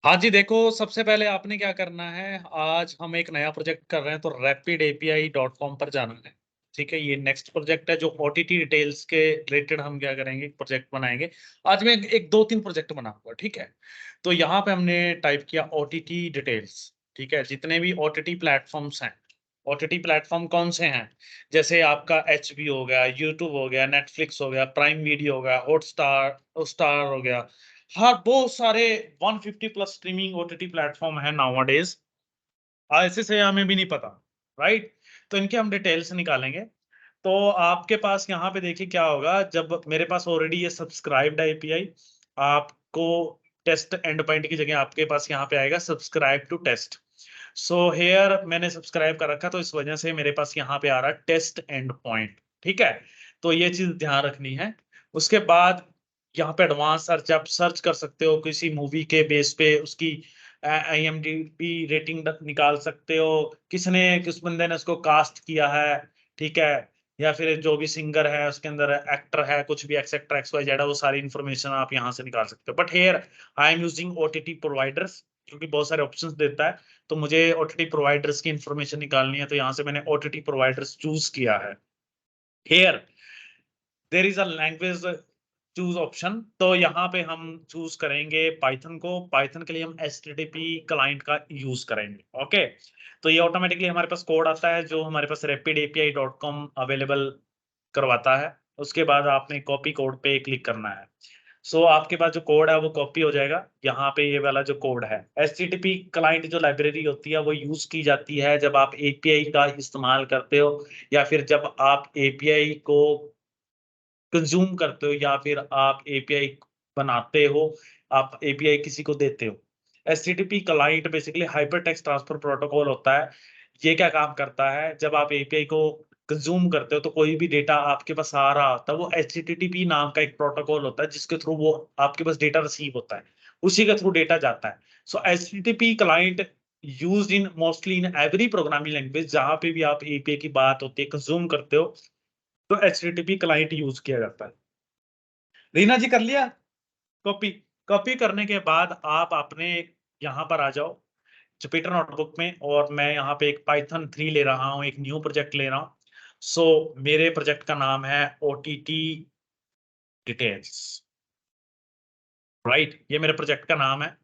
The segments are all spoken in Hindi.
हाँ जी, देखो सबसे पहले आपने क्या करना है, आज हम एक नया प्रोजेक्ट कर रहे हैं तो rapidapi.com पर जाना है, ठीक है? ये नेक्स्ट प्रोजेक्ट है जो ओटीटी डिटेल्स के रिलेटेड हम क्या करेंगे, प्रोजेक्ट बनाएँगे। आज मैं एक 2-3 प्रोजेक्ट बनाऊँगा, ठीक है? तो यहाँ पे हमने टाइप किया ओटीटी डिटेल्स, ठीक है? जितने भी ओटीटी प्लेटफ़ॉर्म्स हैं, ओटीटी प्लेटफ़ॉर्म कौन से हैं? जैसे आपका एचबीओ हो गया, यूट्यूब हो गया, नेटफ्लिक्स हो गया, प्राइम वीडियो हो गया, हॉटस्टार हो गया। हाँ, बहुत सारे 150 प्लस स्ट्रीमिंग ओटीटी प्लेटफ़ॉर्म है नाउअडेज़। ऐसे से हमें भी नहीं पता, राइट? तो इनके हम डिटेल्स निकालेंगे। तो आपके पास यहाँ पे देखिए क्या होगा, जब मेरे पास ऑलरेडी ये सब्सक्राइब्ड है एपीआई, आपको टेस्ट एंड पॉइंट की जगह आपके पास यहाँ पे आएगा subscribe to test. So here मैंने सब्सक्राइब कर रखा तो इस वजह से मेरे पास यहाँ पे आ रहा है टेस्ट एंड पॉइंट, ठीक है? तो ये चीज़ ध्यान रखनी है। उसके बाद यहाँ पे एडवांस सर्च आप सर्च कर सकते हो किसी मूवी के बेस पे उसकी आईएमडीबी रेटिंग निकाल सकते हो, किस बंदे ने उसको कास्ट किया है, ठीक है? या फिर जो भी सिंगर है उसके अंदर एक्टर है, कुछ भी एक्सेट्रा एक्स वाई जेड है, वो सारी इन्फॉर्मेशन आप यहाँ से निकाल सकते हो। But here I am using OTT providers क्योंकि बहुत सारे ऑप्शंस देता है, तो मुझे ओटीटी प्रोवाइडर्स की इन्फॉर्मेशन निकालनी है, तो यहाँ से मैंने ओटीटी प्रोवाइडर्स चूज़ किया है। Here there is a language choose option, तो यहाँ पे हम चूज़ करेंगे पाइथन को। पाइथन के लिए हम एचटीटीपी क्लाइंट का यूज़ करेंगे, ओके? तो ये ऑटोमैटिकली हमारे पास कोड आता है जो हमारे पास rapidapi.com अवेलेबल करवाता है। उसके बाद आपने कॉपी कोड पे क्लिक करना है। सो आपके पास जो कोड है वो कॉपी हो जाएगा, यहाँ पे ये वाला जो कोड है। एचटीटीपी क्लाइंट जो लाइब्रेरी होती है वो यूज़ की जाती है जब आप एपीआई का इस्तेमाल करते हो या फिर जब आप एपीआई को कंज़्यूम करते हो या फिर आप एपीआई बनाते हो, आप एपीआई किसी को देते हो। HTTP client basically hypertext transfer protocol होता है। ये क्या काम करता है, जब आप एपीआई को कंज़्यूम करते हो तो कोई भी डेटा आपके पास आ रहा होता है, वो एचटीटीपी नाम का एक प्रोटोकॉल होता है जिसके थ्रू वो आपके पास डेटा रिसीव होता है। उसी के थ्रू डेटा जाता है। So HTTP client used in mostly in every programming language जहाँ पे भी आप एपीआई की बात होती है, कंज़्यूम करते हो, तो एचटीटीपी क्लाइंट यूज़ किया जाता है। रीना जी कर लिया? कॉपी? कॉपी करने के बाद आप अपने यहाँ पर आ जाओ, जुपिटर नोटबुक में और मैं यहाँ पे एक पाइथन 3 ले रहा हूँ, एक न्यू प्रोजेक्ट ले रहा हूँ। मेरे प्रोजेक्ट का नाम है ओटीटी डिटेल्स, राइट? ये मेरे प्रोजेक्ट का नाम है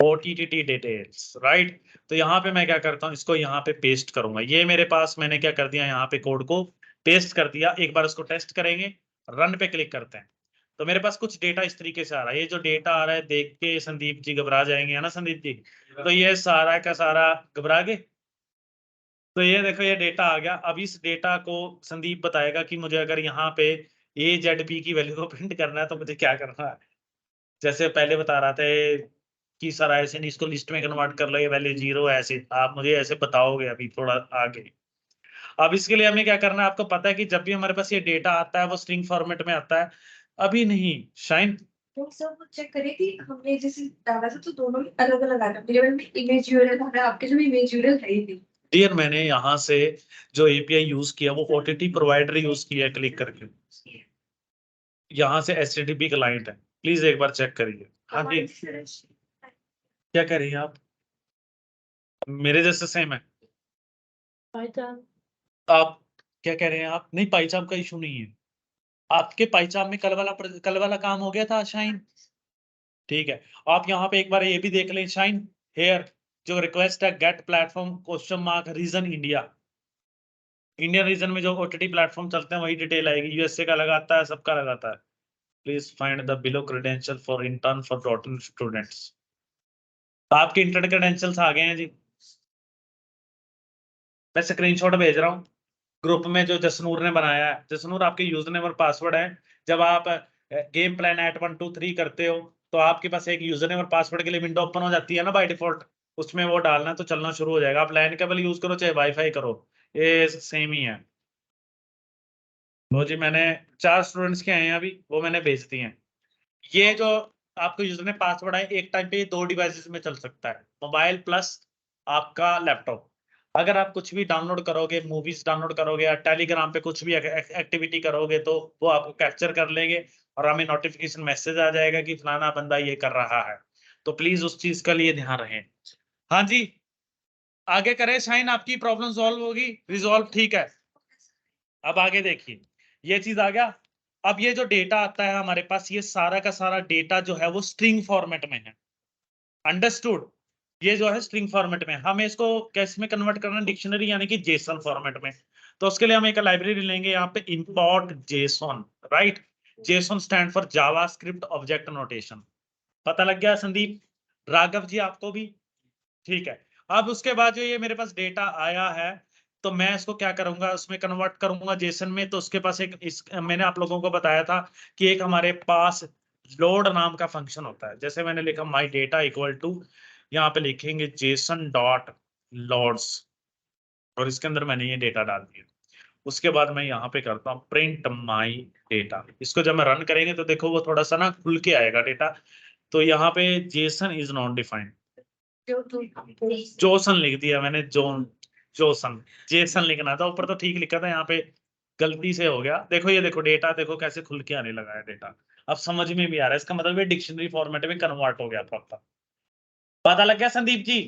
ओटीटी डिटेल्स, राइट? तो यहाँ पे मैं क्या करता हूँ, इसको यहाँ पे पेस्ट करूँगा। ये मेरे पास मैंने क्या कर दिया, यहाँ पे कोड को पेस्ट कर दिया। एक बार इसको टेस्ट करेंगे, रन पे क्लिक करते हैं। तो मेरे पास कुछ डेटा इस तरीके से आ रहा है। ये जो डेटा आ रहा है देख के संदीप जी घबरा जाएँगे, है ना संदीप जी? तो ये सारा का सारा घबरा गए? तो ये देखो ये डेटा आ गया। अब इस डेटा को संदीप बताएगा कि मुझे अगर यहाँ पे ए, जेड, पी की वैल्यू को प्रिंट करना है तो मुझे क्या करना है? जैसे पहले बता रहा था कि सर ऐसे नहीं, इसको लिस्ट में कन्वर्ट कर लो, ये वैल्यू 0 है ऐसे। आप मुझे ऐसे बताओगे अभी थोड़ा आगे। अब इसके लिए हमें क्या करना है, आपको पता है कि जब भी हमारे पास ये डेटा आता है वो स्ट्रिंग फॉर्मेट में आता है। अभी नहीं, शाइन तो सब कुछ चेक करें कि हमने जैसे डाला था तो दोनों ही अलग-अलग आ रहा है। मेरे वाले में इमेज यूआरएल आ रहा है, आपके जो इमेज यूआरएल है ही नहीं। डियर मैंने यहाँ से जो एपीआई यूज़ किया वो ओटीटी प्रोवाइडर यूज़ किया है क्लिक करके। यहाँ से एचटीटीपी क्लाइंट है। प्लीज़ एक बार चेक करिए। हाँ जी, क्या कह रही हैं आप? मेरे जैसे सेम है? पाइथन आप क्या कह रहे हैं आप? नहीं, पाइचाम का इश्यू नहीं है। आपके पाइचाम में कल वाला काम हो गया था शाइन? ठीक है। आप यहाँ पे एक बार ये भी देख लें शाइन, हियर जो रिक्वेस्ट है get platform question mark region India. Indian region में जो ओटीटी प्लेटफॉर्म चलते हैं वही डिटेल आएगी। यूएसए का लगाता है, सबका लगाता है। Please find the below credential for intern for Dottin students. तो आपके इंटर्न क्रेडेंशियल्स आ गए हैं जी। मैं स्क्रीनशॉट भेज रहा हूँ ग्रुप में जो जसनूर ने बनाया है। जसनूर आपके यूजर नेम और पासवर्ड है। जब आप गेम प्लान एट 1 2 3 करते हो तो आपके पास एक यूजर नेम और पासवर्ड के लिए विंडो ओपन हो जाती है ना बाय डिफॉल्ट। उसमें वो डालना है तो चलना शुरू हो जाएगा। आप लैन केबल यूज करो चाहे वाईफाई करो, ये सेम ही है। लो जी, मैंने 4 स्टूडेंट्स के आए हैं अभी, वो मैंने भेज दिए हैं। ये जो आपका यूजर नेम पासवर्ड है एक टाइम पे 2 डिवाइसेस में चल सकता है, मोबाइल प्लस आपका लैपटॉप। अगर आप कुछ भी डाउनलोड करोगे, मूवीज़ डाउनलोड करोगे या टेलीग्राम पे कुछ भी एक्टिविटी करोगे तो वो आपको कैप्चर कर लेंगे और हमें नोटिफ़िकेशन मैसेज आ जाएगा कि फलाना बंदा ये कर रहा है। तो प्लीज उस चीज का लिए ध्यान रहे। हाँ जी, आगे करें शाइन, आपकी प्रॉब्लम सॉल्व होगी, रिजॉल्व, ठीक है। अब आगे देखिए, ये चीज आ गया। अब ये जो डेटा आता है हमारे पास, ये सारा का सारा डेटा जो है वो स्ट्रिंग फॉर्मेट में है, अंडरस्टूड। ये जो है स्ट्रिंग फॉर्मेट में, हमें इसको कैसे में कन्वर्ट करना है, डिक्शनरी यानी कि जेसन फॉर्मेट में। तो उसके लिए हम एक लाइब्रेरी लेंगे यहाँ पे, import Jason, right. Jason stand for JavaScript object notation. पता लग गया संदीप, राघव जी आपको भी, ठीक है। अब उसके बाद जो ये मेरे पास डेटा आया है, तो मैं इसको क्या करूंगा, उसमें कन्वर्ट करूंगा जेसन में। तो उसके पास एक मैंने आप लोगों को बताया था कि एक हमारे पास लोड नाम का फंक्शन होता है। जैसे मैंने लिखा माई डेटा इक्वल टू, यहाँ पे लिखेंगे जेसन डॉट लोड्स, और इसके अंदर मैंने ये डेटा डाल दिया। उसके बाद मैं यहाँ पे करता हूँ प्रिंट माई डेटा। इसको जब मैं रन करेंगे तो देखो वो थोड़ा सा ना खुल के आएगा डेटा। तो यहाँ पे Jason is not defined, Jason लिख दिया मैंने, जोसन, जेसन लिखना था ऊपर, तो ठीक लिखा था, यहाँ पे गलती से हो गया। देखो ये देखो डेटा, देखो कैसे खुल के आने लगा है डेटा। अब समझ में भी आ रहा है, इसका मतलब ये डिक्शनरी फॉर्मेट में कन्वर्ट हो गया प्रॉपर। पता लग गया संदीप जी।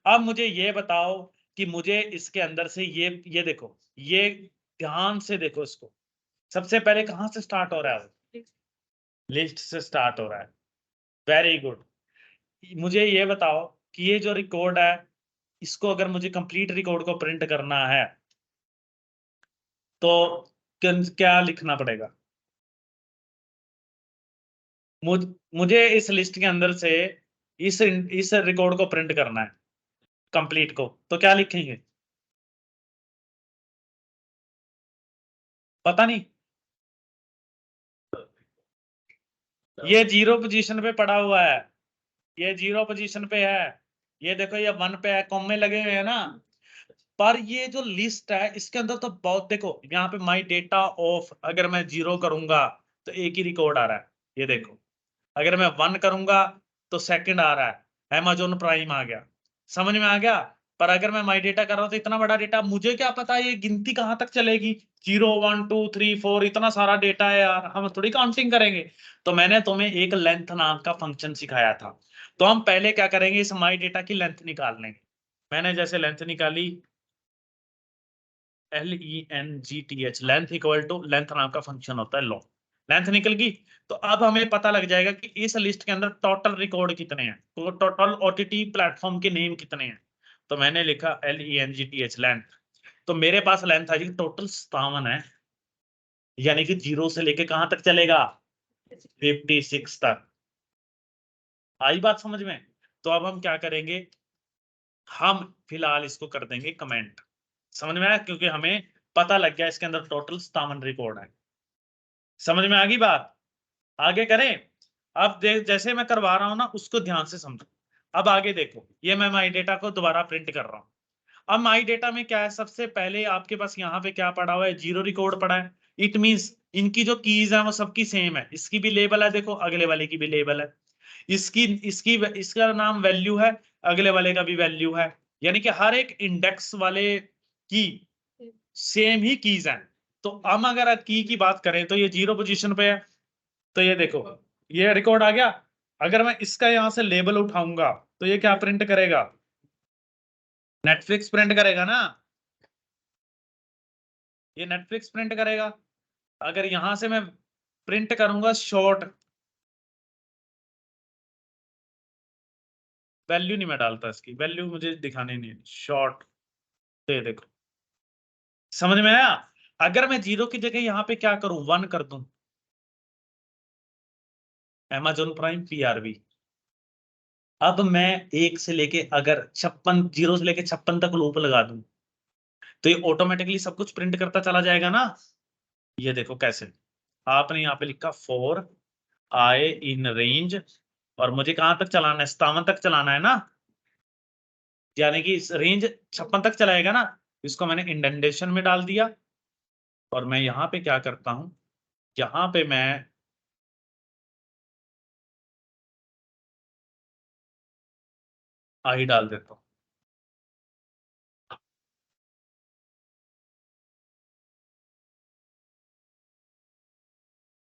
अब मुझे ये बताओ कि मुझे इसके अंदर से ये देखो, ये ध्यान से देखो इसको, सबसे पहले कहां से स्टार्ट हो रहा है, लिस्ट से स्टार्ट हो रहा है। Very good. मुझे ये बताओ कि ये जो रिकॉर्ड है, इसको अगर मुझे कंप्लीट रिकॉर्ड को प्रिंट करना है तो क्या लिखना पड़ेगा, मुझे इस लिस्ट के अंदर से इस रिकॉर्ड को प्रिंट करना है, कंप्लीट को, तो क्या लिखेंगे, पता नहीं। ये 0 पोजीशन पे पड़ा हुआ है, ये 0 पोजीशन पे है। ये देखो ये 1 पे है, कॉमे लगे हुए हैं ना। पर ये जो लिस्ट है इसके अंदर तो बहुत, देखो यहाँ पे माई डेटा ऑफ, अगर मैं 0 करूंगा तो एक ही रिकॉर्ड आ रहा है, ये देखो। अगर मैं 1 करूंगा तो सेकंड आ रहा है, Amazon प्राइम आ गया, समझ में आ गया। पर अगर मैं माई डेटा कर रहा हूं तो इतना बड़ा डेटा, मुझे क्या पता ये गिनती कहां तक चलेगी, 0 1 2 3 4, इतना सारा डेटा है यार, हम थोड़ी काउंटिंग करेंगे। तो मैंने तुम्हें एक लेंथ नाम का फंक्शन सिखाया था। तो हम पहले क्या करेंगे, इस माई डेटा की लेंथ निकाल लेंगे। मैंने जैसे लेंथ निकाली, LENGTH, length equal to, length नाम का फंक्शन होता है लॉन्ग, लेंथ निकल गई। तो अब हमें पता लग जाएगा कि इस लिस्ट के अंदर टोटल रिकॉर्ड कितने हैं, तो टोटल OTT प्लेटफॉर्म के नेम कितने हैं। तो मैंने लिखा LENGTH, लेंथ। तो मेरे पास लेंथ आ जी टोटल 57 है, यानी कि 0 से लेके कहां तक चलेगा, 56 तक। आई बात समझ में। तो अब हम क्या करेंगे, हम फिलहाल इसको कर देंगे कमेंट। समझ में आया, क्योंकि हमें पता लग गया इसके अंदर टोटल 57 रिकॉर्ड है। समझ में आ गई बात, आगे करें। अब देख, जैसे मैं करवा रहा हूं ना उसको ध्यान से समझो। अब आगे देखो, ये मैं माई डेटा को दोबारा प्रिंट कर रहा हूं। अब माई डेटा में क्या है, सबसे पहले आपके पास यहाँ पे क्या पड़ा हुआ है, 0 रिकॉर्ड पड़ा है। इट मींस इनकी जो कीज है वो सबकी सेम है, इसकी भी लेबल है, देखो अगले वाले की भी लेबल है, इसकी इसकी इसका नाम वैल्यू है, अगले वाले का भी वैल्यू है, यानी कि हर एक इंडेक्स वाले की सेम ही कीज है। तो हम अगर की बात करें तो ये 0 पोजीशन पे है। तो ये देखो, ये रिकॉर्ड आ गया। अगर मैं इसका यहां से लेबल उठाऊंगा तो ये क्या प्रिंट करेगा, नेटफ्लिक्स प्रिंट करेगा ना, ये नेटफ्लिक्स प्रिंट करेगा। अगर यहां से मैं प्रिंट करूंगा शॉर्ट, वैल्यू नहीं मैं डालता, इसकी वैल्यू मुझे दिखानी नहीं, शॉर्ट। तो ये देखो, समझ में आया। अगर मैं 0 की जगह यहाँ पे क्या करूं, 1 कर दूं, Amazon प्राइम PRV। अब मैं 1 से लेके अगर 56, 0 से लेके 56 तक लूप लगा दूं तो ये ऑटोमेटिकली सब कुछ प्रिंट करता चला जाएगा ना। ये देखो कैसे, आपने यहाँ पे लिखा 4 आए इन रेंज, और मुझे कहां तक चलाना है, 57 तक चलाना है ना, यानी कि रेंज 56 तक चलाएगा ना। इसको मैंने इंडेंटेशन में डाल दिया, और मैं यहाँ पे क्या करता हूं, यहाँ पे मैं आई डाल देता हूँ।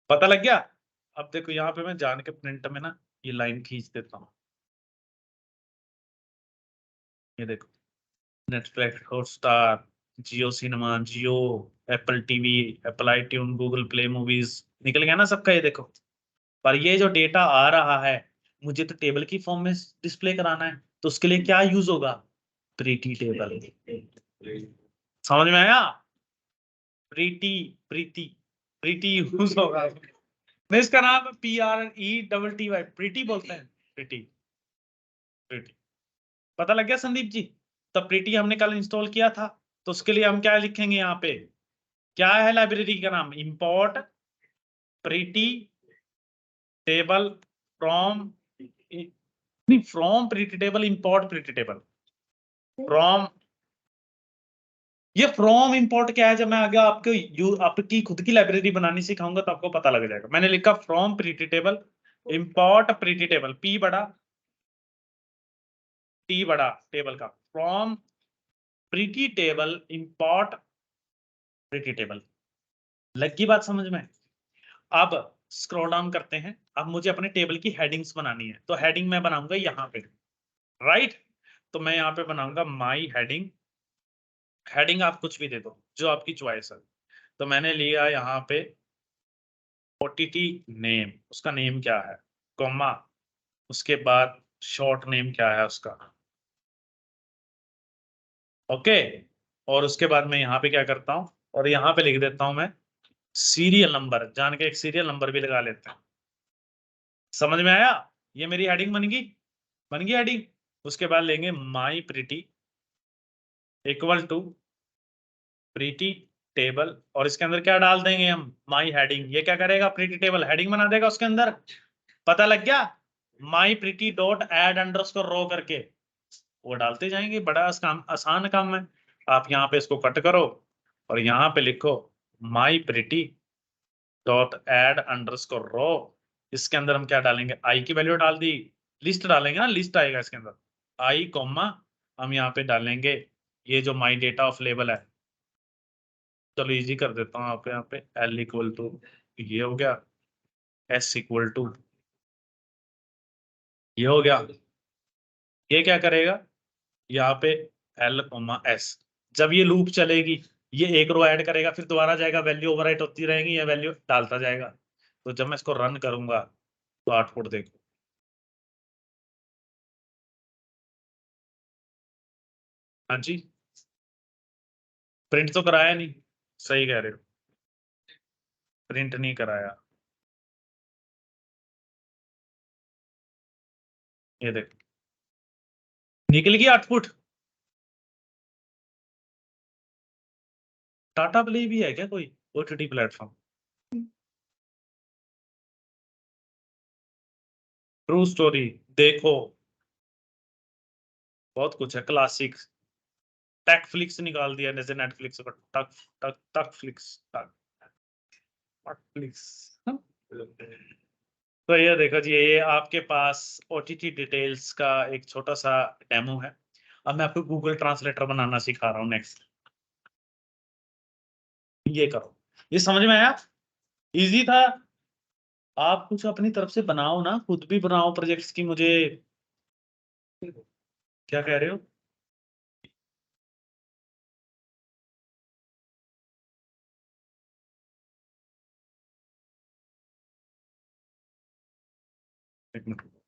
पता लग गया। अब देखो यहाँ पे मैं जान के प्रिंट में ना ये लाइन खींच देता हूँ, ये देखो Netflix, Hotstar, Jio cinema, Jio, Apple TV, Apple iTune, Google play movies, निकल गया ना सबका, ये देखो। पर ये जो डेटा आ रहा है मुझे तो टेबल की फॉर्म में डिस्प्ले कराना है, तो उसके लिए क्या यूज होगा? Pretty table. समझ में आया? प्रीटी, प्रीति, प्रीटी यूज होगा। नहीं, इसका नाम PRETTY, प्रीटी बोलते हैं, प्रीटी, प्रीटी। पता लग गया संदीप जी? तो प्रीटी हमने कल इंस्टॉल किया था, तो उसके लिए हम क्या लिखेंगे यहाँ पे? क्या है लाइब्रेरी का नाम? इंपोर्ट प्रीटी टेबल फ्रॉम, नहीं, from pretty table, import pretty table from. ये फ्रॉम इंपोर्ट क्या है? जब मैं आगे आपकी खुद की लाइब्रेरी बनानी सिखाऊंगा तो आपको पता लग जाएगा। मैंने लिखा from pretty table, import pretty table, P बड़ा, T बड़ा टेबल का, from pretty table, import pretty table. लगी बात समझ में? अब स्क्रॉल डाउन करते हैं। अब मुझे अपने टेबल की हेडिंग्स बनानी है, तो हेडिंग मैं बनाऊंगा यहाँ पे, राइट? तो मैं यहाँ पे बनाऊंगा माई हेडिंग। हेडिंग आप कुछ भी दे दो, जो आपकी चॉइस है। तो मैंने लिया यहाँ पे OTT नेम, उसका नेम क्या है, कॉमा, उसके बाद शॉर्ट नेम क्या है उसका, ओके। और उसके बाद मैं यहाँ पे क्या करता हूँ, और यहाँ पे लिख देता हूँ मैं सीरियल नंबर, जान के एक सीरियल नंबर भी लगा लेते हैं। समझ में आया? ये मेरी हेडिंग बन गई, बन गई हेडिंग। उसके बाद लेंगे my pretty equal to pretty table, और इसके अंदर क्या डाल देंगे हम? My heading. ये क्या करेगा? प्रीटी टेबल हेडिंग बना देगा उसके अंदर। पता लग गया? माई प्रीटी डॉट एड अंडरस्कोर रो करके वो डालते जाएंगे। बड़ा आसान काम है। आप यहाँ पे इसको कट करो और यहाँ पे लिखो माई प्रीटी डॉट एड अंडरस्कोर रो। इसके अंदर हम क्या डालेंगे? आई की वैल्यू डाल दी, लिस्ट डालेंगे ना, लिस्ट आएगा इसके अंदर, आई कॉमा, हम यहाँ पे डालेंगे ये जो माई डेटा ऑफ लेबल है। चलो इजी कर देता हूँ, आप यहाँ पे L इक्वल टू, ये हो गया, S इक्वल टू, ये हो गया। ये क्या करेगा? यहाँ पे L, S, जब ये लूप चलेगी ये एक रो ऐड करेगा, फिर दोबारा जाएगा, वैल्यू ओवरराइट होती रहेंगी, ये वैल्यू डालता जाएगा। तो जब मैं इसको रन करूंगा तो आउटपुट देखो। हाँ जी, प्रिंट तो कराया नहीं, सही कह रहे हो, प्रिंट नहीं कराया। ये देखो निकल गई आउटपुट। टाटा प्ले भी है क्या कोई OTT प्लेटफॉर्म? ट्रू स्टोरी, देखो बहुत कुछ है, क्लासिक, टेक फ्लिक्स निकाल दिया जैसे नेटफ्लिक्स का, टक टक टक फ्लिक्स, टक टक फ्लिक्स। तो ये देखो जी, ये आपके पास OTT डिटेल्स का एक छोटा सा डेमो है। अब मैं आपको गूगल ट्रांसलेटर बनाना सिखा रहा हूँ नेक्स्ट। ये करो, ये समझ में आया? इजी था। आप कुछ अपनी तरफ से बनाओ ना, खुद भी बनाओ प्रोजेक्ट्स की। मुझे क्या कह रहे हो? एक मिनट।